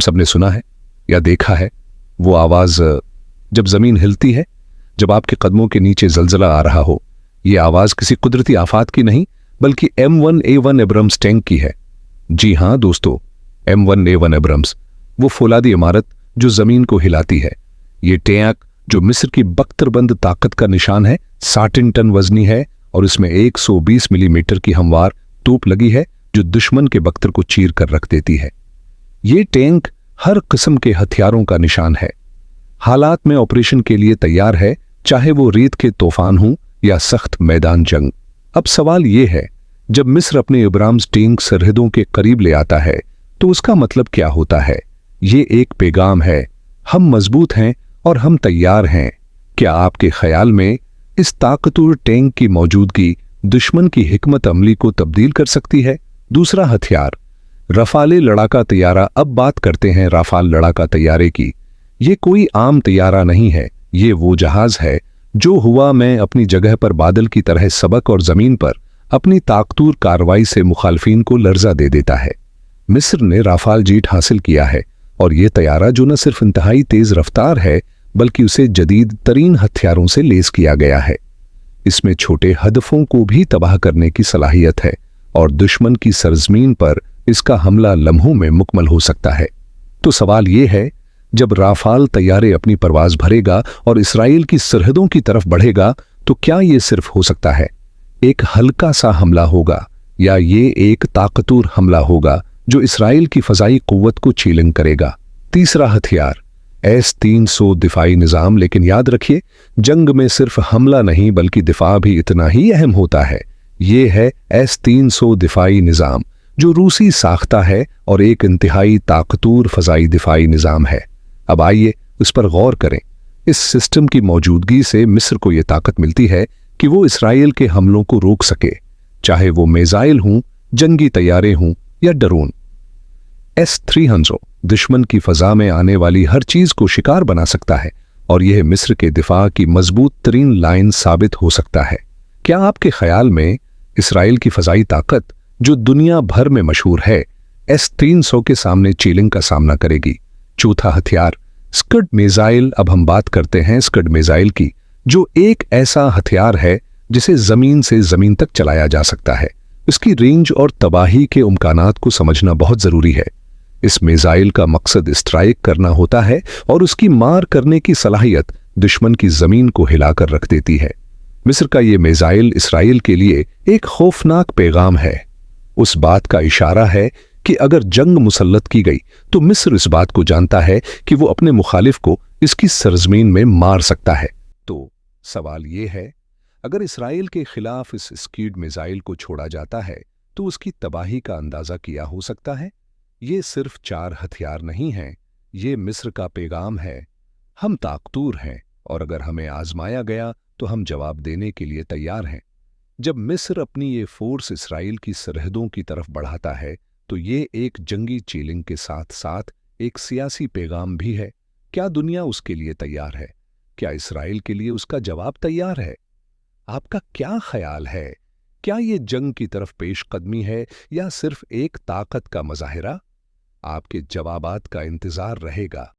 सब ने सुना है या देखा है वो आवाज जब जमीन हिलती है, जब आपके कदमों के नीचे जलजला आ रहा हो। ये आवाज किसी कुदरती आफात की नहीं बल्कि M1A1 एब्रम्स टैंक की है। जी हां दोस्तों, M1A1 एब्रम्स, वो फौलादी इमारत जो जमीन को हिलाती है। ये टैंक जो मिस्र की बख्तरबंद ताकत का निशान है, 60 टन वजनी है और इसमें 120 मिलीमीटर की हमवार तोप लगी है जो दुश्मन के बख्तर को चीर कर रख देती है। ये टैंक हर किस्म के हथियारों का निशान है। हालात में ऑपरेशन के लिए तैयार है, चाहे वो रेत के तूफान हों या सख्त मैदान जंग। अब सवाल ये है, जब मिस्र अपने एब्राम्स टैंक सरहदों के करीब ले आता है तो उसका मतलब क्या होता है? ये एक पैगाम है, हम मजबूत हैं और हम तैयार हैं। क्या आपके ख्याल में इस ताकतवर टैंक की मौजूदगी दुश्मन की हिकमत अमली को तब्दील कर सकती है? दूसरा हथियार, रफाल लड़ाका तैयारा। अब बात करते हैं राफाल लड़ाका तैयारे की। ये कोई आम तैयारा नहीं है, ये वो जहाज है जो हुआ में अपनी जगह पर बादल की तरह सबक और जमीन पर अपनी ताकतूर कार्रवाई से मुखालफीन को लर्जा दे देता है। मिस्र ने राफाल जीट हासिल किया है और ये तैयारा जो न सिर्फ इंतहाई तेज रफ्तार है बल्कि उसे जदीद तरीन हथियारों से लेस किया गया है। इसमें छोटे हदफों को भी तबाह करने की सलाहियत है और दुश्मन की सरजमीन पर इसका हमला लम्हों में मुकम्मल हो सकता है। तो सवाल यह है, जब राफाल तैयारे अपनी परवाज भरेगा और इसराइल की सरहदों की तरफ बढ़ेगा तो क्या यह सिर्फ हो सकता है एक हल्का सा हमला होगा या ये एक ताकतूर हमला होगा जो इसराइल की फजाई कुव्वत को चीलिंग करेगा? तीसरा हथियार, S-300 दिफाई निज़ाम। लेकिन याद रखिए, जंग में सिर्फ हमला नहीं बल्कि दिफा भी इतना ही अहम होता है। ये है S-300 दिफाई निज़ाम जो रूसी साख्ता है और एक इंतहाई ताकतूर फजाई दिफाई निज़ाम है। अब आइए इस पर गौर करें। इस सिस्टम की मौजूदगी से मिस्र को यह ताकत मिलती है कि वो इसराइल के हमलों को रोक सके, चाहे वो मिसाइल हों, जंगी तैयारे हों या ड्रोन। S-300 दुश्मन की फजा में आने वाली हर चीज को शिकार बना सकता है और यह मिस्र के दिफा की मजबूत तरीन लाइन साबित हो सकता है। क्या आपके ख्याल में इसराइल की फजाई ताकत जो दुनिया भर में मशहूर है S-300 के सामने चीलिंग का सामना करेगी? चौथा हथियार, स्कड मिसाइल। अब हम बात करते हैं स्कड मिसाइल की, जो एक ऐसा हथियार है जिसे जमीन से जमीन तक चलाया जा सकता है। इसकी रेंज और तबाही के इम्कानात को समझना बहुत जरूरी है। इस मिसाइल का मकसद स्ट्राइक करना होता है और उसकी मार करने की सलाहियत दुश्मन की जमीन को हिलाकर रख देती है। मिस्र का ये मिसाइल इसराइल के लिए एक खौफनाक पैगाम है। उस बात का इशारा है कि अगर जंग मुसल्लत की गई तो मिस्र इस बात को जानता है कि वो अपने मुखालिफ को इसकी सरजमीन में मार सकता है। तो सवाल ये है, अगर इसराइल के खिलाफ इस स्कीड मिसाइल को छोड़ा जाता है तो उसकी तबाही का अंदाजा किया हो सकता है? ये सिर्फ 4 हथियार नहीं हैं, ये मिस्र का पैगाम है। हम ताकतूर हैं और अगर हमें आजमाया गया तो हम जवाब देने के लिए तैयार हैं। जब मिस्र अपनी ये फोर्स इसराइल की सरहदों की तरफ बढ़ाता है तो ये एक जंगी चीलिंग के साथ साथ एक सियासी पैगाम भी है। क्या दुनिया उसके लिए तैयार है? क्या इसराइल के लिए उसका जवाब तैयार है? आपका क्या ख्याल है? क्या ये जंग की तरफ पेशकदमी है या सिर्फ एक ताकत का मुजाहिरा? आपके जवाबात का इंतजार रहेगा।